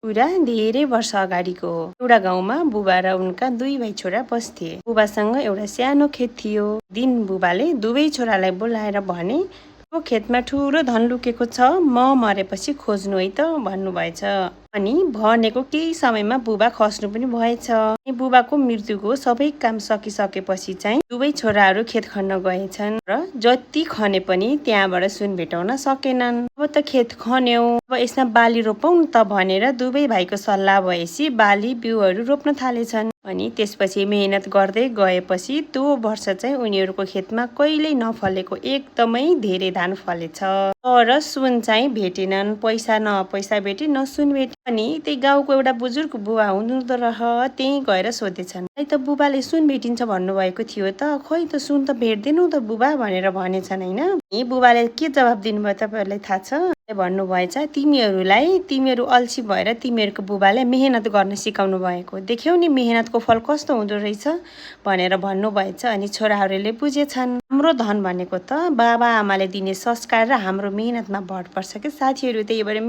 कुरा धेरै वर्ष अगाडिको हो। एउटा गाउँमा बुबा र उनका दुई भाइ छोरा बस्थे। बुबासँग एउटा सानो खेत थियो। दिन बुबाले दुवै छोरालाई बोलाएर भने, "यो खेतमा ठुलो धन लुकेको छ, म मरेपछि खोज्नु है त" भन्नुभएछ। अनि भनेको केही समयमा बुबा खस्नु पनि भएछ। बुबाको मृत्युको सबै काम सकिसकेपछि चाहिँ दुवै छोराहरू खेत खन्न गएछन् र जति खने पनि त्यहाँबाट सुन भेटाउन सकेनन्। अब त खेत खन्यौ, अब यसमा बाली रोपौँ त भनेर दुवै भाइको सल्लाह भएपछि बाली बिउहरू रोप्न थालेछन्। अनि त्यसपछि मेहनत गर्दै गएपछि त्यो वर्ष चाहिँ उनीहरूको खेतमा कहिल्यै नफलेको एकदमै धेरै धान फलेछ। तर सुन चाहिँ भेटेनन्। पैसा न पैसा भेटे न सुन भेटे। अनि त्यही गाउँको एउटा बुजुर्ग बुबा हुनुहुँदो रह, त्यहीँ गएर सोधेछन्, "खै त बुबाले सुन भेटिन्छ भन्नुभएको थियो त, खोइ त सुन त भेट्दैनौ त बुबा" भनेर भनेछन् होइन। यी बुबाले के जवाब दिनुभयो तपाईँहरूलाई थाहा छ? भन्नुभएछ, तिमीहरू अल्छी भएर तिमीहरूको बुबाले मेहनत गर्न सिकाउनु भएको। देख्यौ नि मेहनतको फल कस्तो हुँदो रहेछ भनेर भन्नुभएछ। अनि छोराहरूले बुझेछन्, हाम्रो धन भनेको त बाबा आमाले दिने संस्कार र हाम्रो मेहनतमा भर पर्छ के साथीहरू। त्यही भएर